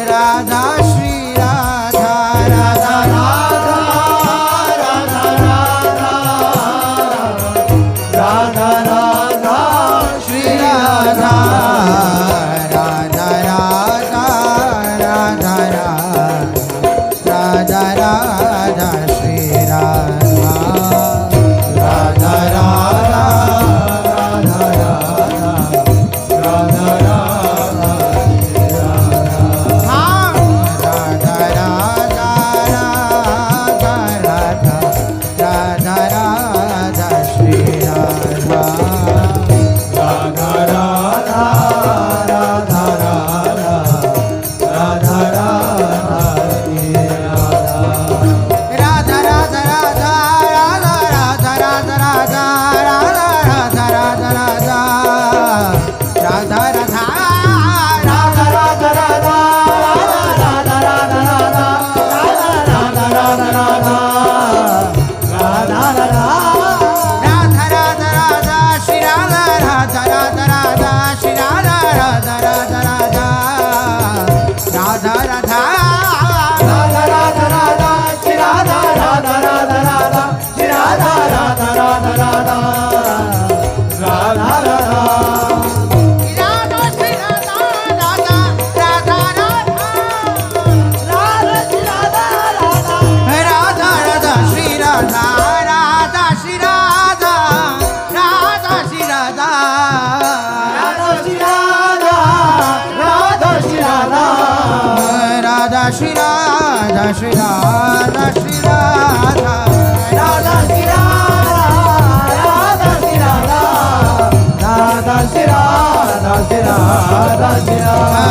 Radha Shri Radha Radha Radha Radha Radha Radha Shri Radha Radha Radha Radha Radha Radha Shri Radha Radha Radha Shri Radha Shri Radha Shri Radha Radha Shri Radha Shri Radha Radha Shri Radha Shri Radha Shri Radha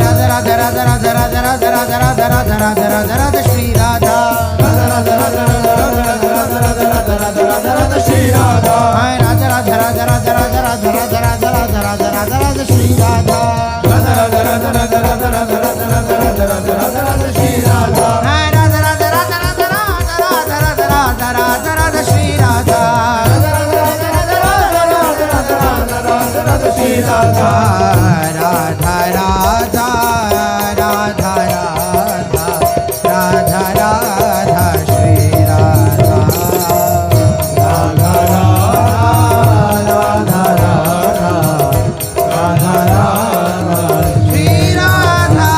Radha Radha Radha Radha Radha Radha Radha Radha Radha Radha Radha Shri Radha Radha Radha Radha Radha Radha Radha Radha Radha Radha Radha Radha Shri Radha Radha Radha Radha Radha Radha Radha Radha Radha Radha Radha Radha Radha Shri Radha Radha Radha Radha Radha Radha Radha Radha Radha Radha Radha Radha Shri Radha Radha Radha Radha Radha Radha Radha Radha Radha Radha Shri Radha Radha Radha Radha Radha Radha Radha Radha Shri Radha Radha Radha Radha Radha Radha Radha Shri Radha Radha Radha Radha Radha Radha Shri Radha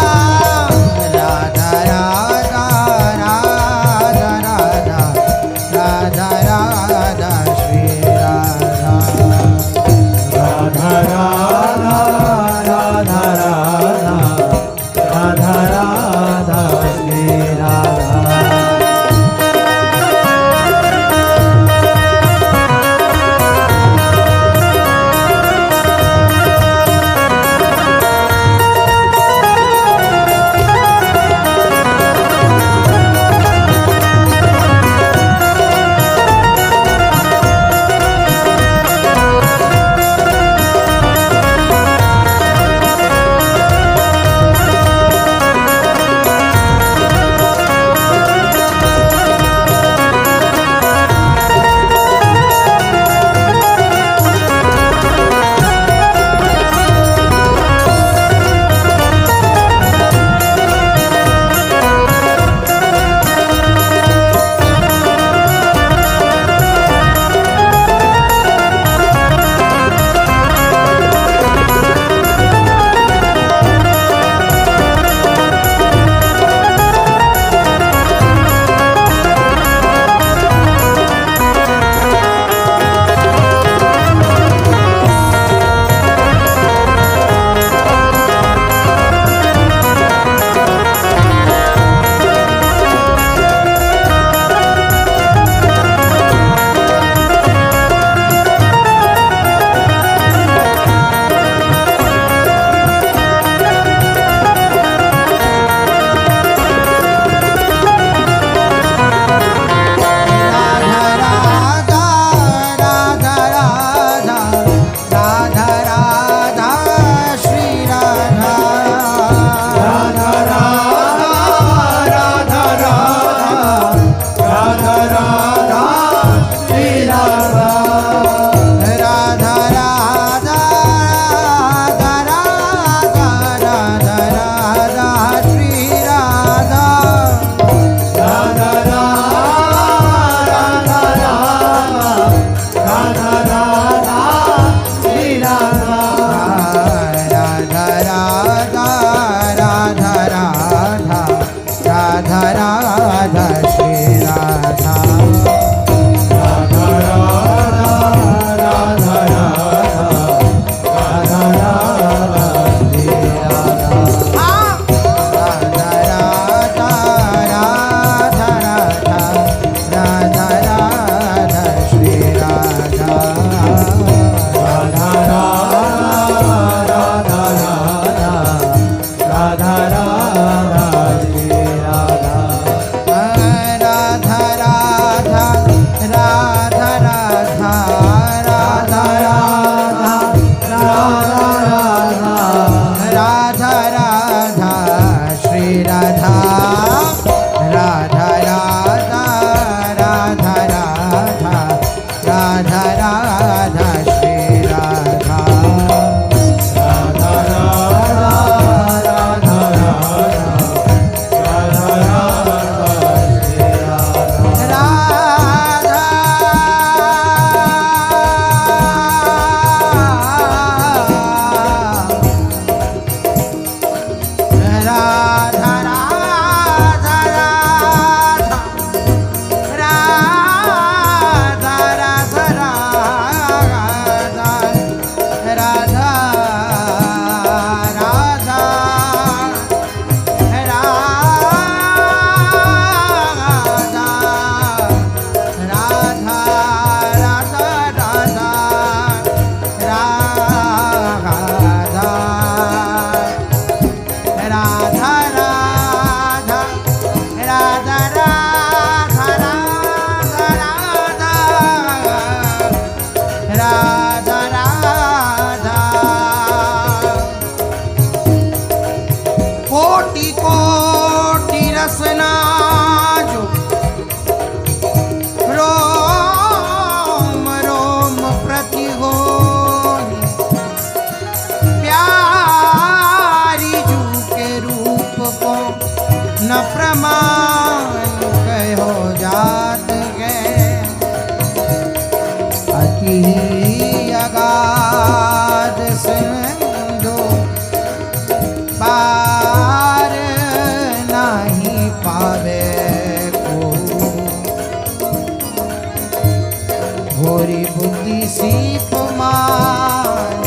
घोरी बुद्धि सीप मार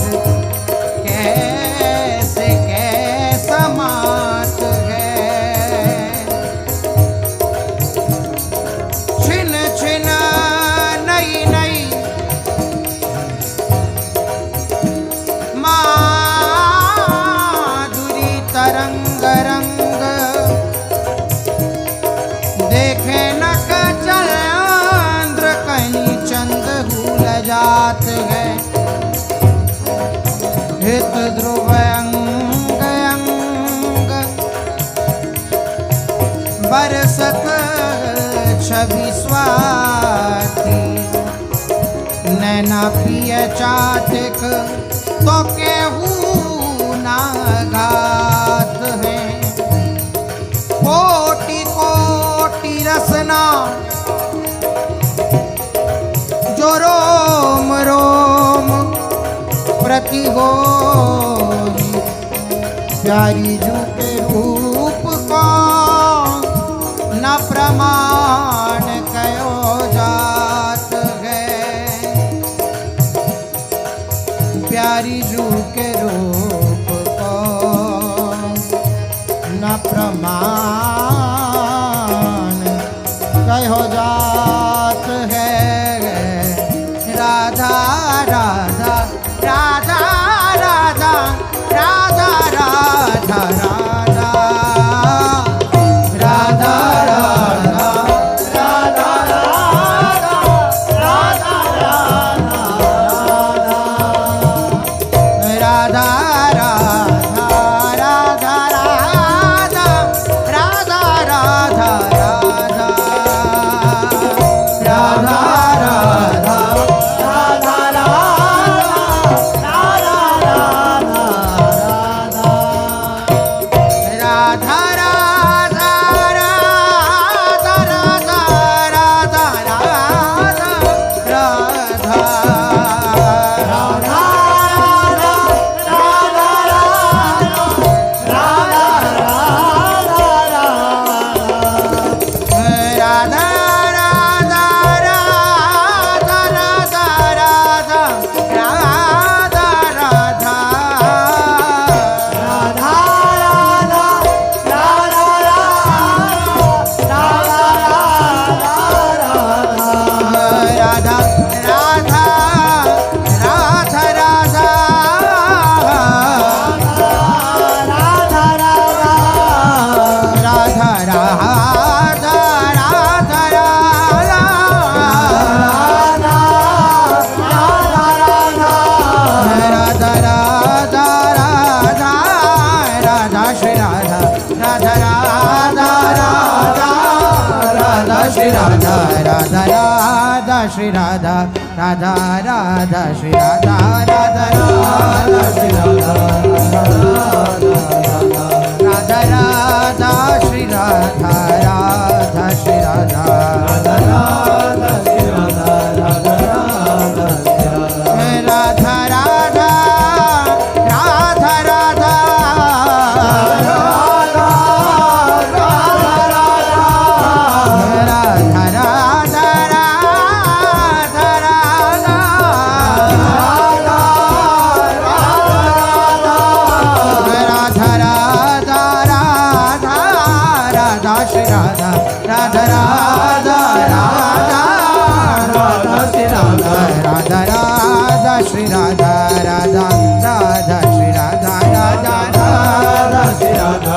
कैसे कैसा मात है। छिन छिन नई नई माधुरी तरंग रंग देखे न चंद्र कहीं चंद भूल जात है। हित ध्रुव अंग अंग बरसत छवि स्वाति नैना पिय चातिक तो केहू ना घात है। कोटि कोटि रसना जो रोम रोम प्रति हो प्यारी जू के रूप को न प्रमाण कयो जात है। प्यारी जू के रूप को न प्रमाण कयो जात है। Radha Radha Radha Radha Radha Radha Radha Radha Radha Radha Radha Radha Shri Radha Radha Radha Shri Radha Radha Radha Shri Radha Radha Radha Shri Radha Radha Radha Shri Radha Radha Shri Radha Radha Radha Shri Radha Radha Radha Radha Radha Radha Radha Shri Radha Radha Radha Shri Radha Radha Radha Shri Radha Radha Shri Radha Radha Radha Shri Radha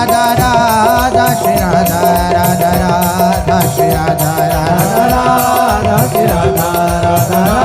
Radha Radha Shri Radha Radha Radha Shri Radha Radha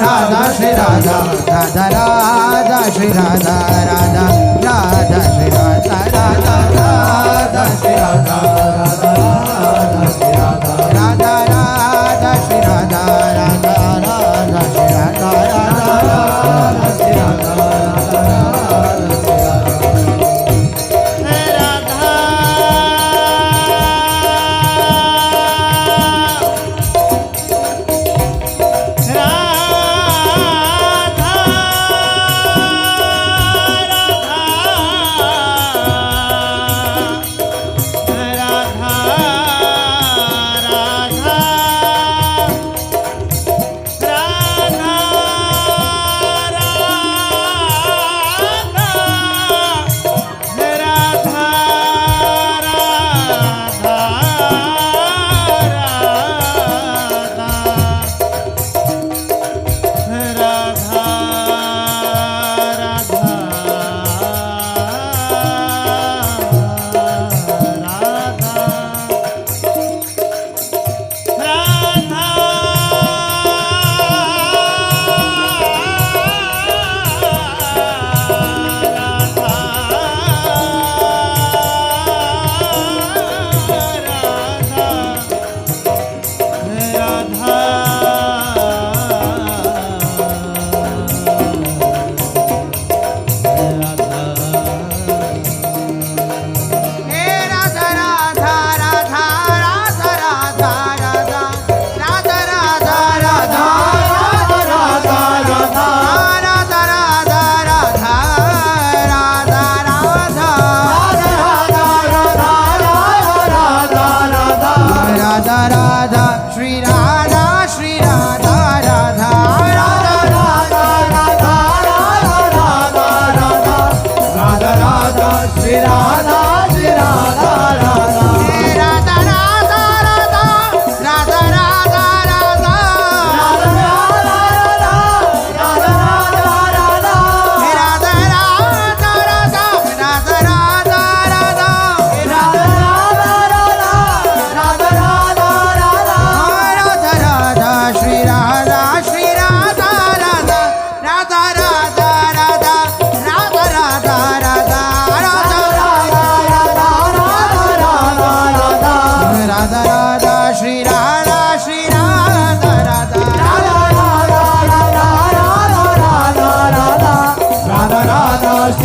Radha Shri Radha Radha Radha Shri Radha Radha Radha Shri Radha Radha Radha Shri Shri Radha Radha Radha Shri Radha Radha Radha Shri Radha Radha Radha Shri Radha Radha Radha Shri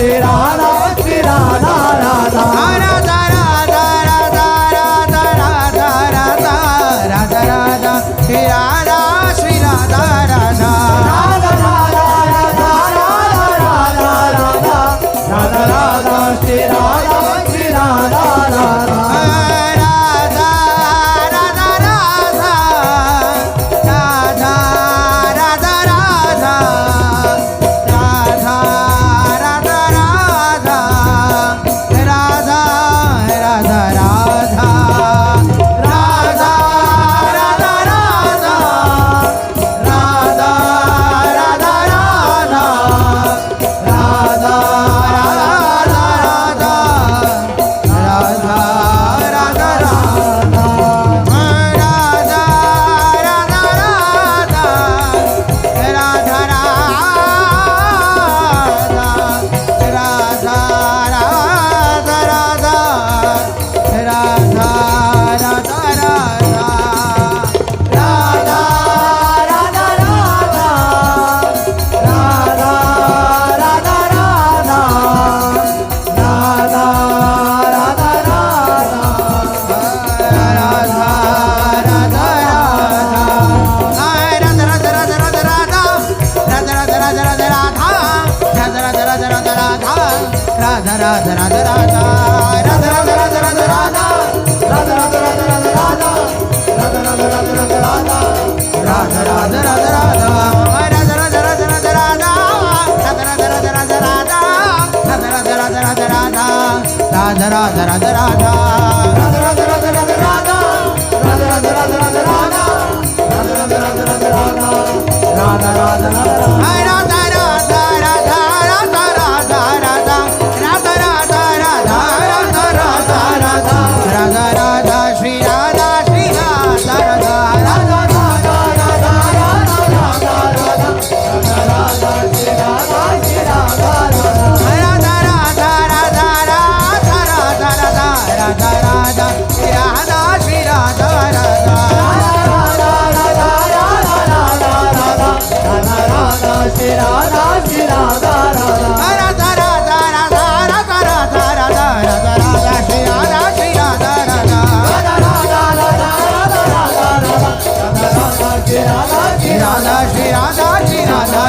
Radha Radha Radha Shri Shri Radha, Shri Radha,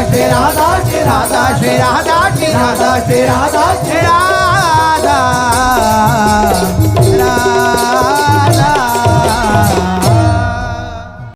Shri Radha, Shri Radha, Shri Radha, Shri Radha, Shri